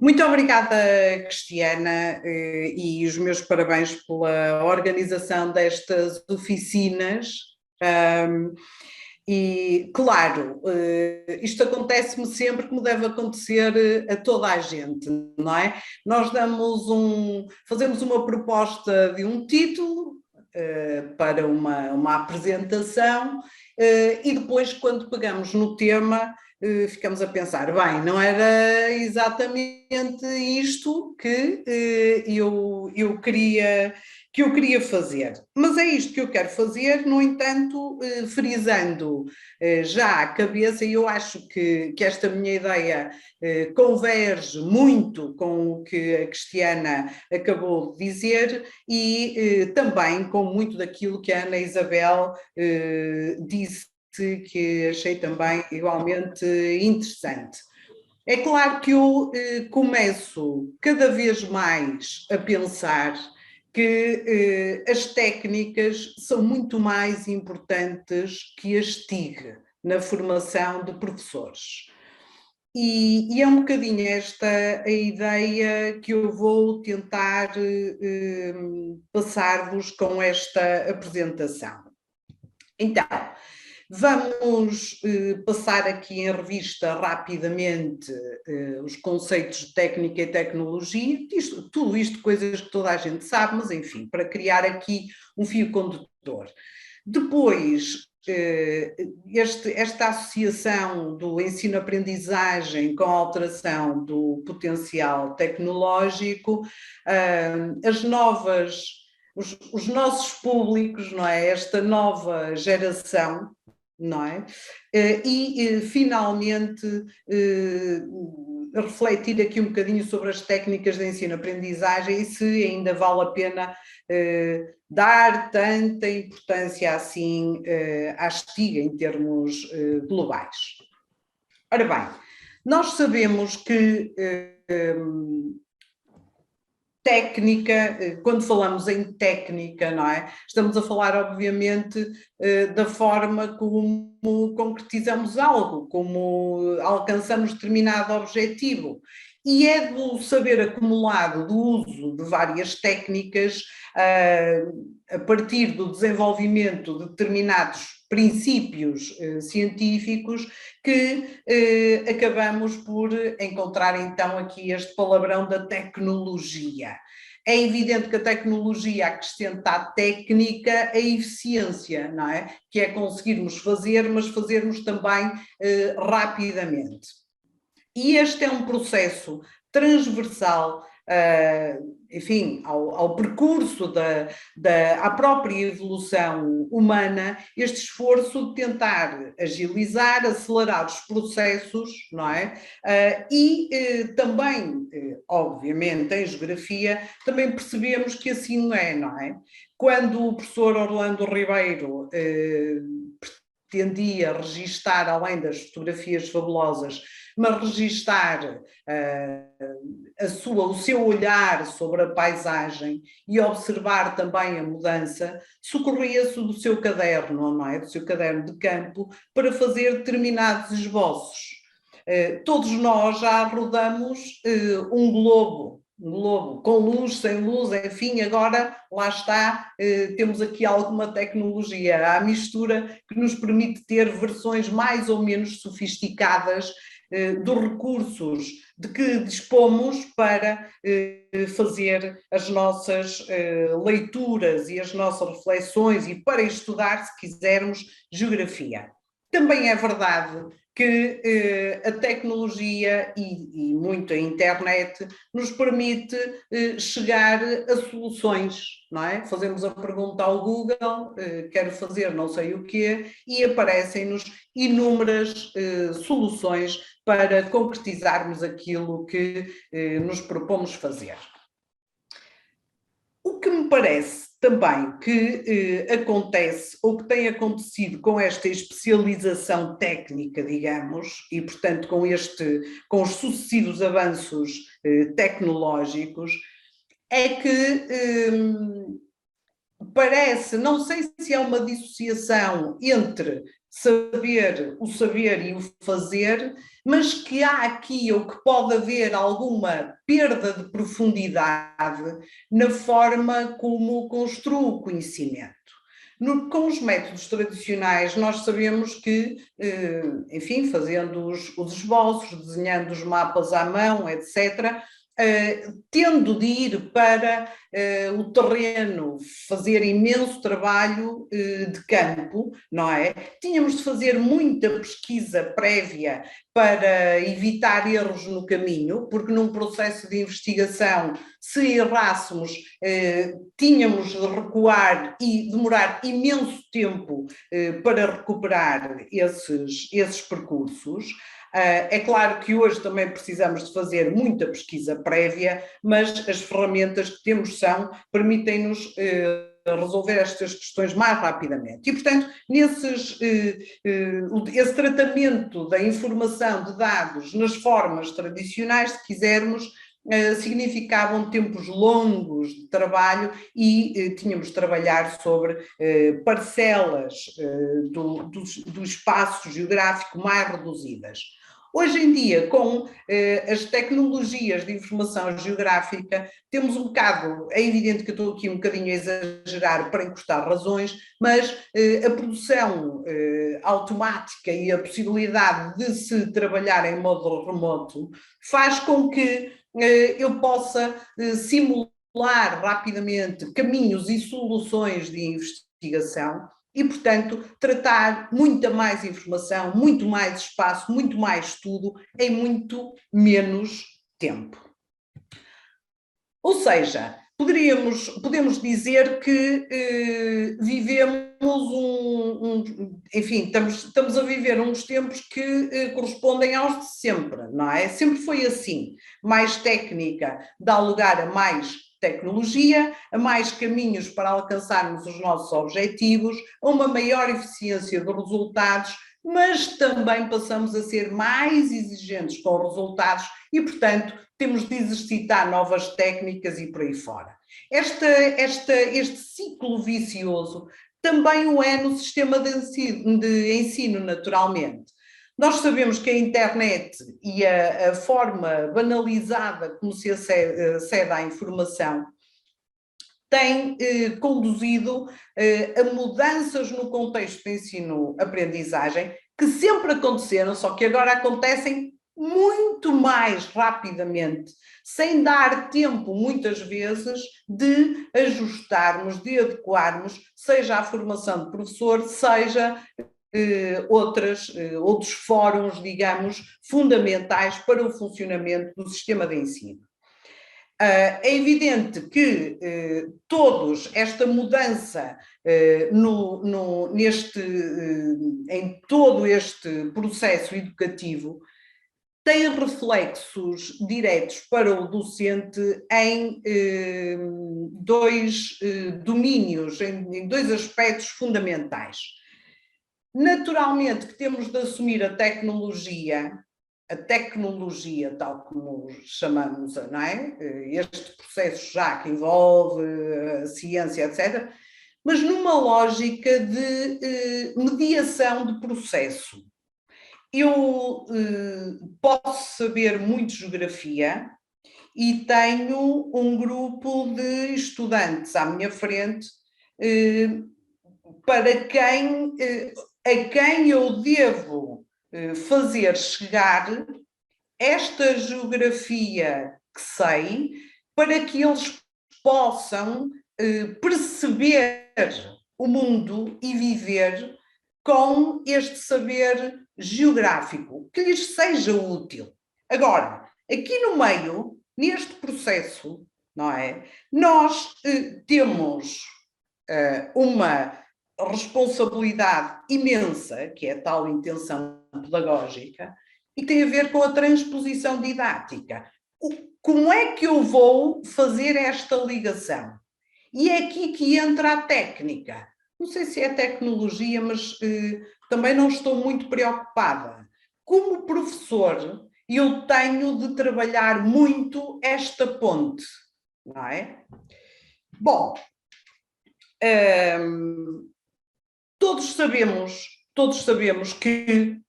Muito obrigada, Cristiana, e os meus parabéns pela organização destas oficinas. E, claro, isto acontece-me sempre como deve acontecer a toda a gente, não é? Nós fazemos uma proposta de um título para uma apresentação e depois, quando pegamos no tema, ficamos a pensar, bem, não era exatamente isto que eu queria fazer. Mas é isto que eu quero fazer, no entanto, frisando já a cabeça, e eu acho que esta minha ideia converge muito com o que a Cristiana acabou de dizer e também com muito daquilo que a Ana Isabel disse, que achei também igualmente interessante. É claro que eu começo cada vez mais a pensar que as técnicas são muito mais importantes que as TIG na formação de professores. E é um bocadinho esta a ideia que eu vou tentar passar-vos com esta apresentação. Então, vamos passar aqui em revista rapidamente os conceitos de técnica e tecnologia, tudo isto coisas que toda a gente sabe, mas enfim, para criar aqui um fio condutor. Depois, esta associação do ensino-aprendizagem com a alteração do potencial tecnológico, os nossos públicos, não é? Esta nova geração, não é? E finalmente refletir aqui um bocadinho sobre as técnicas de ensino-aprendizagem e se ainda vale a pena dar tanta importância assim à TIG em termos globais. Ora bem, nós sabemos que técnica, quando falamos em técnica, não é? Estamos a falar, obviamente, da forma como concretizamos algo, como alcançamos determinado objetivo. E é do saber acumulado do uso de várias técnicas, a partir do desenvolvimento de determinados princípios científicos, que acabamos por encontrar então aqui este palavrão da tecnologia. É evidente que a tecnologia acrescenta à técnica a eficiência, não é? Que é conseguirmos fazer, mas fazermos também rapidamente. E este é um processo transversal, enfim, ao percurso à própria evolução humana, este esforço de tentar agilizar, acelerar os processos, não é? E também, obviamente, em geografia, também percebemos que assim não é? Quando o professor Orlando Ribeiro pretendia registar, além das fotografias fabulosas, mas registar o seu olhar sobre a paisagem e observar também a mudança, socorria-se do seu caderno, não é? Do seu caderno de campo, para fazer determinados esboços. Todos nós já rodamos um globo, com luz, sem luz, enfim, agora lá está, temos aqui alguma tecnologia, a mistura que nos permite ter versões mais ou menos sofisticadas dos recursos de que dispomos para fazer as nossas leituras e as nossas reflexões e para estudar, se quisermos, geografia. Também é verdade que a tecnologia e muito a internet nos permite chegar a soluções, não é? Fazemos a pergunta ao Google, quero fazer não sei o quê, e aparecem-nos inúmeras soluções para concretizarmos aquilo que nos propomos fazer. O que me parece também que acontece, ou que tem acontecido com esta especialização técnica, digamos, e portanto com os sucessivos avanços tecnológicos, é que parece, não sei se é uma dissociação entre o saber e o fazer, mas que há aqui ou que pode haver alguma perda de profundidade na forma como construo o conhecimento. Com os métodos tradicionais, nós sabemos que, enfim, fazendo os esboços, desenhando os mapas à mão, etc., tendo de ir para o terreno, fazer imenso trabalho de campo, não é? Tínhamos de fazer muita pesquisa prévia para evitar erros no caminho, porque num processo de investigação, se errássemos, tínhamos de recuar e demorar imenso tempo para recuperar esses percursos. É claro que hoje também precisamos de fazer muita pesquisa prévia, mas as ferramentas que temos permitem-nos resolver estas questões mais rapidamente. E, portanto, esse tratamento da informação de dados nas formas tradicionais, se quisermos, significavam tempos longos de trabalho e tínhamos de trabalhar sobre parcelas do espaço geográfico mais reduzidas. Hoje em dia, com as tecnologias de informação geográfica, temos um bocado, é evidente que eu estou aqui um bocadinho a exagerar para encostar razões, mas a produção automática e a possibilidade de se trabalhar em modo remoto faz com que eu possa simular rapidamente caminhos e soluções de investigação e, portanto, tratar muita mais informação, muito mais espaço, muito mais estudo em muito menos tempo. Ou seja, podemos dizer que vivemos enfim, estamos a viver uns tempos que correspondem aos de sempre, não é? Sempre foi assim. Mais técnica dá lugar a mais tecnologia, a mais caminhos para alcançarmos os nossos objetivos, a uma maior eficiência dos resultados, mas também passamos a ser mais exigentes com os resultados e, portanto, temos de exercitar novas técnicas e por aí fora. Este ciclo vicioso também o é no sistema de ensino, naturalmente. Nós sabemos que a internet e a forma banalizada como se acede à informação tem conduzido a mudanças no contexto de ensino-aprendizagem que sempre aconteceram, só que agora acontecem muito mais rapidamente, sem dar tempo, muitas vezes, de ajustarmos, de adequarmos, seja a formação de professor, seja outros fóruns, digamos, fundamentais para o funcionamento do sistema de ensino. É evidente que esta mudança em todo este processo educativo tem reflexos diretos para o docente em dois domínios, em dois aspectos fundamentais. Naturalmente que temos de assumir a tecnologia tal como chamamos, não é? Este processo já que envolve a ciência, etc., mas numa lógica de mediação de processo. Eu posso saber muito de geografia e tenho um grupo de estudantes à minha frente a quem eu devo fazer chegar esta geografia que sei para que eles possam perceber o mundo e viver com este saber geográfico, que lhes seja útil. Agora, aqui no meio, neste processo, não é? Nós temos uma responsabilidade imensa, que é a tal intenção pedagógica, e tem a ver com a transposição didática. Como é que eu vou fazer esta ligação? E é aqui que entra a técnica. Não sei se é tecnologia, mas também não estou muito preocupada. Como professor, eu tenho de trabalhar muito esta ponte, não é? Bom, todos sabemos todos sabemos que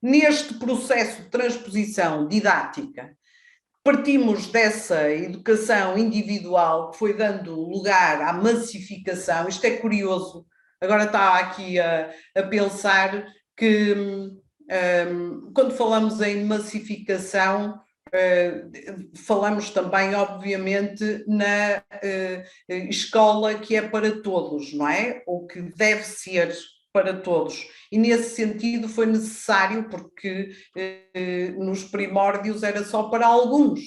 neste processo de transposição didática, partimos dessa educação individual que foi dando lugar à massificação. Isto é curioso, agora está aqui a pensar que quando falamos em massificação, falamos também, obviamente, na escola que é para todos, não é? Ou que deve ser para todos. E nesse sentido foi necessário, porque nos primórdios era só para alguns.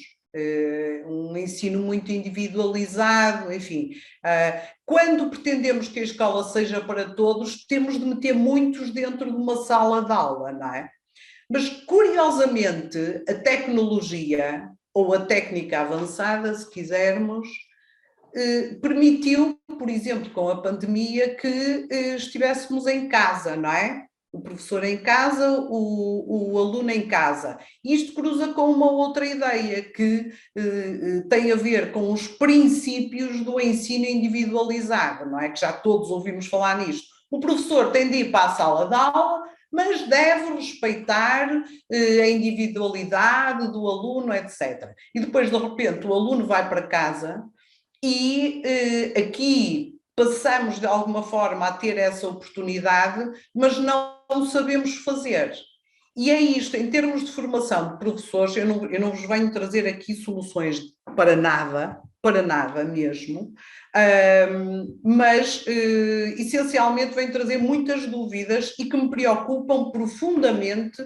Um ensino muito individualizado, enfim. Quando pretendemos que a escola seja para todos, temos de meter muitos dentro de uma sala de aula, não é? Mas, curiosamente, a tecnologia, ou a técnica avançada, se quisermos, permitiu, por exemplo, com a pandemia, que estivéssemos em casa, não é? O professor em casa, o aluno em casa. Isto cruza com uma outra ideia que tem a ver com os princípios do ensino individualizado, não é? Que já todos ouvimos falar nisto. O professor tem de ir para a sala de aula, mas deve respeitar a individualidade do aluno, etc. E depois, de repente, o aluno vai para casa e aqui passamos de alguma forma a ter essa oportunidade, mas não sabemos fazer. E é isto, em termos de formação de professores, eu não vos venho trazer aqui soluções para nada mesmo, mas essencialmente venho trazer muitas dúvidas e que me preocupam profundamente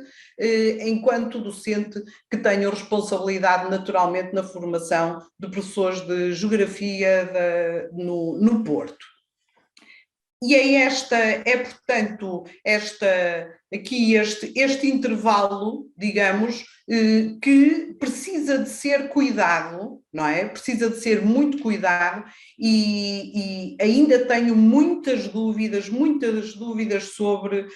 enquanto docente que tenho responsabilidade naturalmente na formação de professores de geografia no Porto. E portanto, este intervalo, digamos, que precisa de ser cuidado, não é? Precisa de ser muito cuidado e ainda tenho muitas dúvidas sobre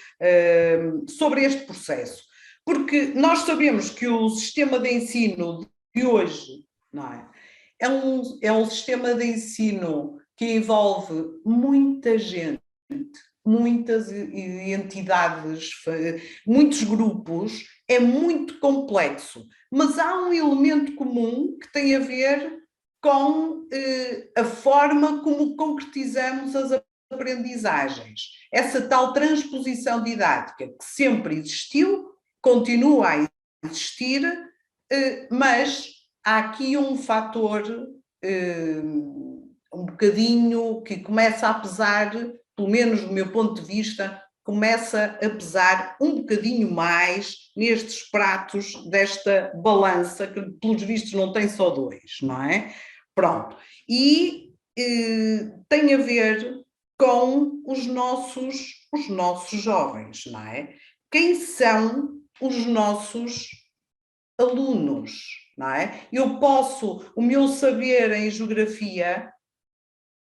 este processo. Porque nós sabemos que o sistema de ensino de hoje, não é? É um sistema de ensino que envolve muita gente, muitas entidades, muitos grupos, é muito complexo, mas há um elemento comum que tem a ver com a forma como concretizamos as aprendizagens. Essa tal transposição didática que sempre existiu, continua a existir, mas há aqui um fator um bocadinho que começa a pesar, pelo menos do meu ponto de vista, começa a pesar um bocadinho mais nestes pratos desta balança, que pelos vistos não tem só dois, não é? Pronto. E tem a ver com os nossos jovens, não é? Quem são os nossos alunos, não é? O meu saber em geografia,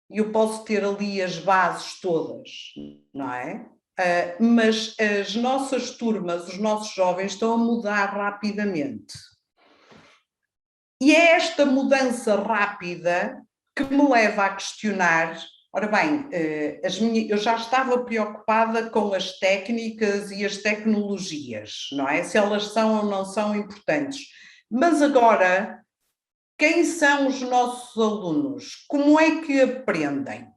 eu posso ter ali as bases todas, não é? Mas as nossas turmas, os nossos jovens estão a mudar rapidamente. E é esta mudança rápida que me leva a questionar. Ora bem, eu já estava preocupada com as técnicas e as tecnologias, não é? Se elas são ou não são importantes. Mas agora, quem são os nossos alunos? Como é que aprendem?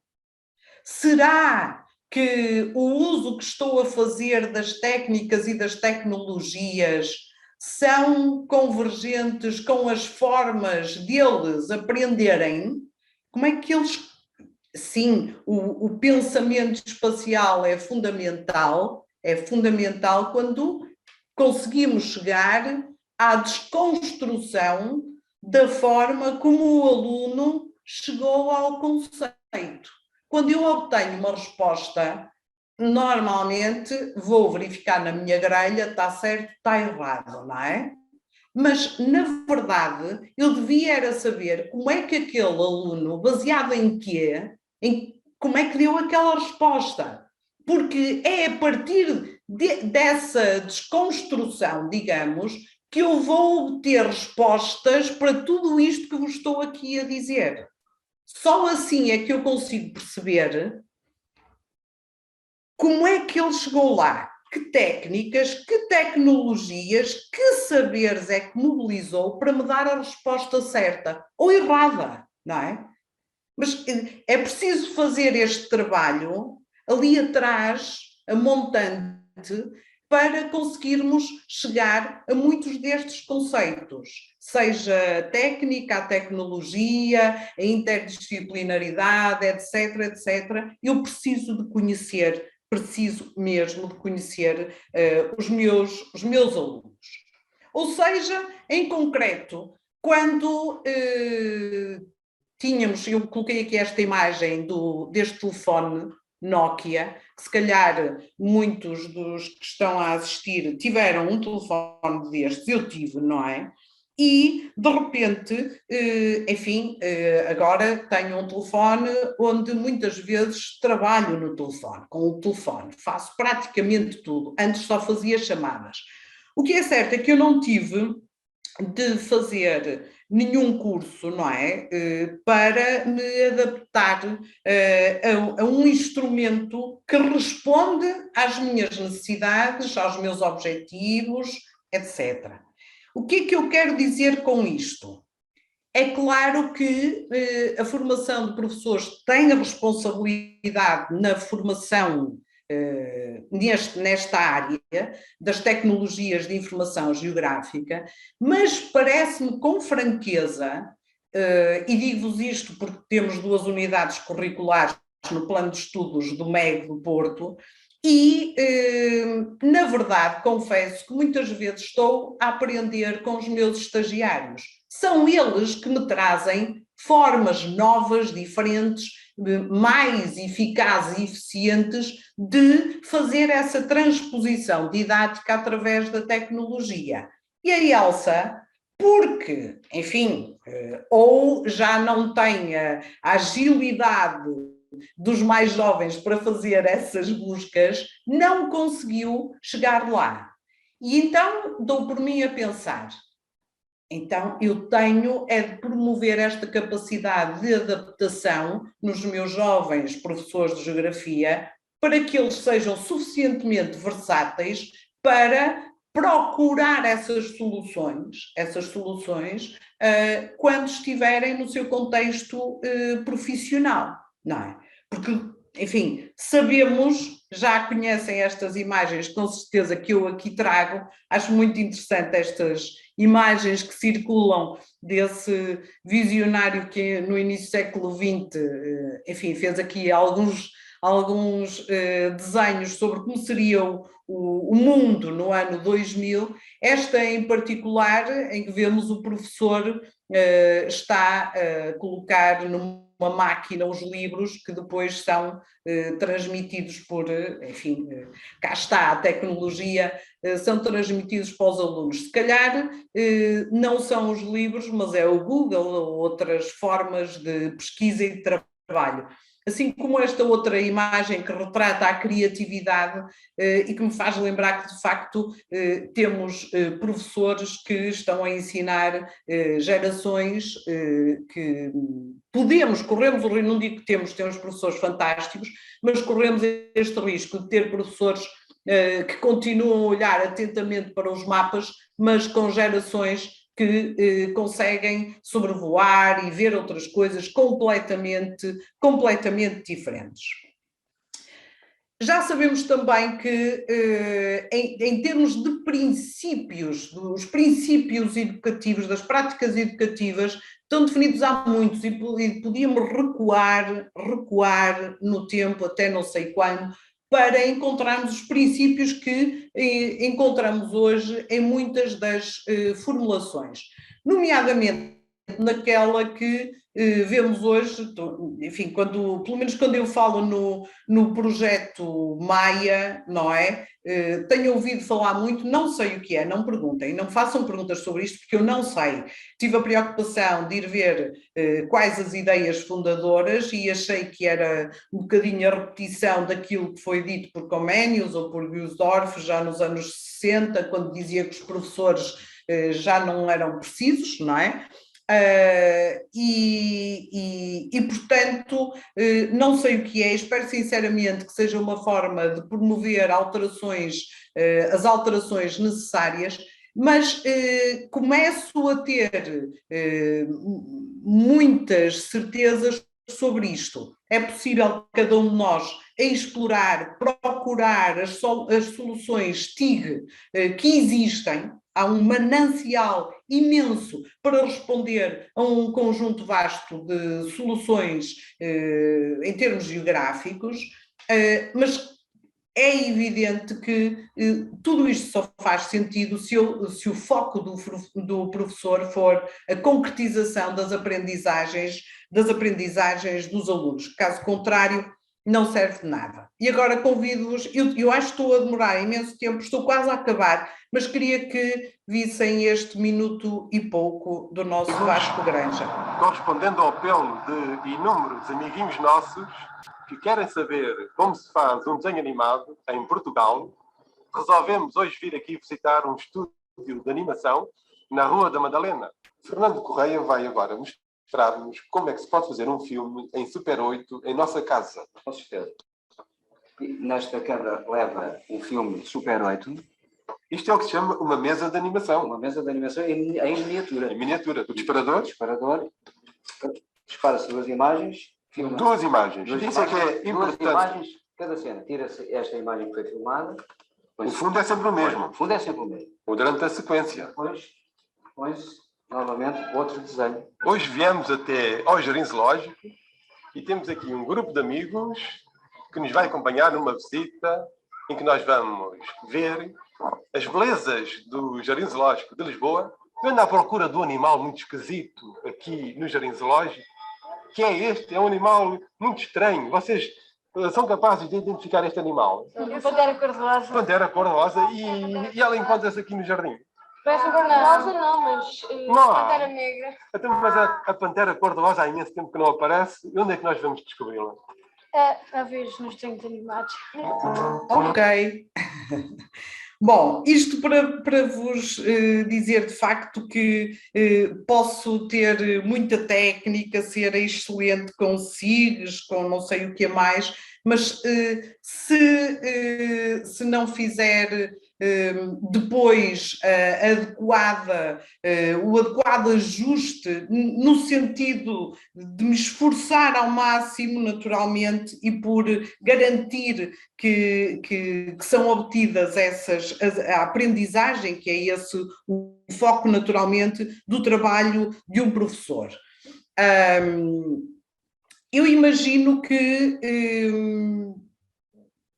Será que o uso que estou a fazer das técnicas e das tecnologias são convergentes com as formas deles aprenderem? Como é que eles... Sim, o pensamento espacial é fundamental quando conseguimos chegar à desconstrução da forma como o aluno chegou ao conceito. Quando eu obtenho uma resposta, normalmente vou verificar na minha grelha, está certo, está errado, não é? Mas, na verdade, eu devia era saber como é que aquele aluno, baseado em quê, como é que deu aquela resposta. Porque é a partir dessa desconstrução, digamos, que eu vou obter respostas para tudo isto que vos estou aqui a dizer. Só assim é que eu consigo perceber como é que ele chegou lá? Que técnicas, que tecnologias, que saberes é que mobilizou para me dar a resposta certa ou errada, não é? Mas é preciso fazer este trabalho ali atrás, a montante, para conseguirmos chegar a muitos destes conceitos, seja a técnica, a tecnologia, a interdisciplinaridade, etc, etc. Eu preciso de conhecer, preciso mesmo de conhecer os meus alunos. Ou seja, em concreto, quando tínhamos, eu coloquei aqui esta imagem deste telefone Nokia, que se calhar muitos dos que estão a assistir tiveram um telefone destes, eu tive, não é? E, de repente, enfim, agora tenho um telefone onde muitas vezes trabalho no telefone, com o telefone, faço praticamente tudo. Antes só fazia chamadas. O que é certo é que eu não tive de fazer nenhum curso, não é? Para me adaptar a um instrumento que responde às minhas necessidades, aos meus objetivos, etc. O que é que eu quero dizer com isto? É claro que a formação de professores tem a responsabilidade na formação nesta área das tecnologias de informação geográfica, mas parece-me com franqueza, e digo-vos isto porque temos 2 unidades curriculares no plano de estudos do MEG do Porto, e, na verdade, confesso que muitas vezes estou a aprender com os meus estagiários. São eles que me trazem formas novas, diferentes, mais eficazes e eficientes de fazer essa transposição didática através da tecnologia. E a Elsa, porque, enfim, ou já não tem a agilidade dos mais jovens para fazer essas buscas, não conseguiu chegar lá. E então dou por mim a pensar, então eu tenho é de promover esta capacidade de adaptação nos meus jovens professores de geografia para que eles sejam suficientemente versáteis para procurar essas soluções quando estiverem no seu contexto profissional, não é? Porque, enfim, sabemos, já conhecem estas imagens, com certeza que eu aqui trago, acho muito interessante estas imagens que circulam desse visionário que no início do século XX, enfim, fez aqui alguns desenhos sobre como seria o mundo no ano 2000, esta em particular, em que vemos o professor está a colocar numa máquina os livros que depois são transmitidos enfim, cá está a tecnologia, são transmitidos para os alunos. Se calhar não são os livros, mas é o Google ou outras formas de pesquisa e de trabalho. Assim como esta outra imagem que retrata a criatividade e que me faz lembrar que, de facto, temos professores que estão a ensinar gerações que corremos o risco, não digo que temos professores fantásticos, mas corremos este risco de ter professores que continuam a olhar atentamente para os mapas, mas com gerações que conseguem sobrevoar e ver outras coisas completamente diferentes. Já sabemos também que, em termos de princípios, dos princípios educativos, das práticas educativas, estão definidos há muitos e podíamos recuar no tempo até não sei quando, para encontrarmos os princípios que encontramos hoje em muitas das formulações, nomeadamente naquela que vemos hoje, enfim, pelo menos quando eu falo no projeto Maia, não é? Tenho ouvido falar muito, não sei o que é, não perguntem, não façam perguntas sobre isto, porque eu não sei. Tive a preocupação de ir ver quais as ideias fundadoras e achei que era um bocadinho a repetição daquilo que foi dito por Comenius ou por Gusdorf já nos anos 60, quando dizia que os professores já não eram precisos, não é? Portanto, não sei o que é, espero sinceramente que seja uma forma de promover alterações, as alterações necessárias, mas começo a ter muitas certezas sobre isto. É possível cada um de nós explorar, procurar as soluções TIG que existem. Há um manancial imenso para responder a um conjunto vasto de soluções em termos geográficos, mas é evidente que tudo isto só faz sentido se o foco do professor for a concretização das aprendizagens dos alunos. Caso contrário, não serve de nada. E agora convido-vos, eu acho que estou a demorar imenso tempo, estou quase a acabar, mas queria que vissem este minuto e pouco do nosso Vasco Granja. Correspondendo ao apelo de inúmeros amiguinhos nossos que querem saber como se faz um desenho animado em Portugal, resolvemos hoje vir aqui visitar um estúdio de animação na Rua da Madalena. Fernando Correia vai agora mostrar-nos como é que se pode fazer um filme em Super 8 em nossa casa. Com certeza. Nesta câmara leva um filme Super 8. Isto é o que se chama uma mesa de animação. Uma mesa de animação em miniatura. Em miniatura. O disparador? O disparador. Dispara-se duas imagens. Filma. Duas imagens. Isso é que é importante. Duas imagens, cada cena. Tira-se esta imagem que foi filmada. O fundo é sempre o mesmo. O fundo é sempre o mesmo. Ou durante a sequência. Depois põe-se novamente outro desenho. Hoje viemos até ao Jardim Zoológico e temos aqui um grupo de amigos que nos vai acompanhar numa visita em que nós vamos ver as belezas do Jardim Zoológico de Lisboa. Eu ando à procura do animal muito esquisito aqui no Jardim Zoológico, que é este, é um animal muito estranho. Vocês são capazes de identificar este animal? Pantera cor-de-rosa. Pantera cor-de-rosa. E ela encontra-se aqui no jardim? Parece um cor-de-rosa não, mas pantera negra. Então, mas a pantera cor-de-rosa há imenso tempo que não aparece. E onde é que nós vamos descobri-la? Talvez nos desenhos animados. Ok. Bom, isto para vos dizer de facto que posso ter muita técnica, ser excelente com SIGs, com não sei o que mais, mas se não fizer depois o adequado ajuste no sentido de me esforçar ao máximo, naturalmente, e por garantir que são obtidas a aprendizagem, que é esse o foco, naturalmente, do trabalho de um professor. Eu imagino que,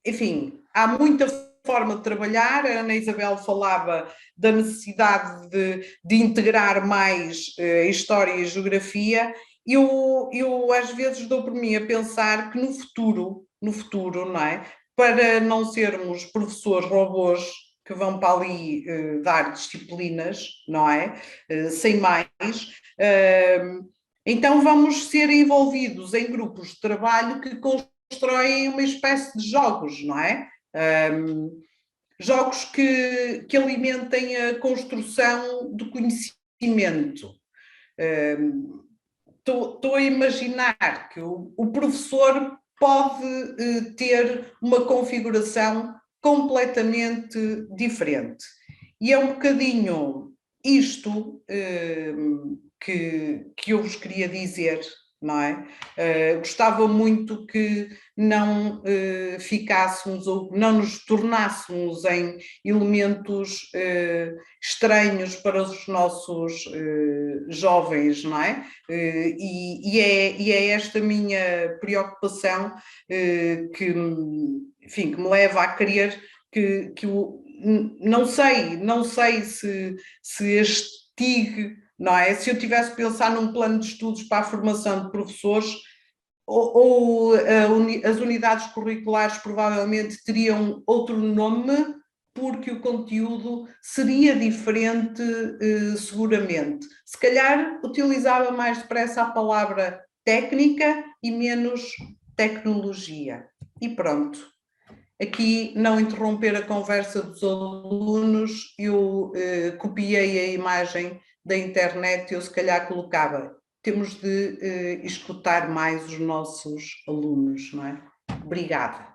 enfim, há muita forma de trabalhar. A Ana Isabel falava da necessidade de integrar mais a história e a geografia. Eu às vezes dou por mim a pensar que no futuro, não é? Para não sermos professores robôs que vão para ali dar disciplinas, não é? Sem mais. Então vamos ser envolvidos em grupos de trabalho que constroem uma espécie de jogos, não é? Jogos que alimentem a construção do conhecimento. Estou a imaginar que o professor pode ter uma configuração completamente diferente. E é um bocadinho isto que eu vos queria dizer, não é? Gostava muito que não ficássemos ou não nos tornássemos em elementos estranhos para os nossos jovens, não é? E é esta minha preocupação que me leva a querer que não sei se este TIG, não é? Se eu tivesse que pensar num plano de estudos para a formação de professores, ou as unidades curriculares provavelmente teriam outro nome, porque o conteúdo seria diferente, seguramente. Se calhar utilizava mais depressa a palavra técnica e menos tecnologia. E pronto. Aqui, não interromper a conversa dos alunos, eu copiei a imagem da internet, eu se calhar colocava, temos de escutar mais os nossos alunos, não é? Obrigada.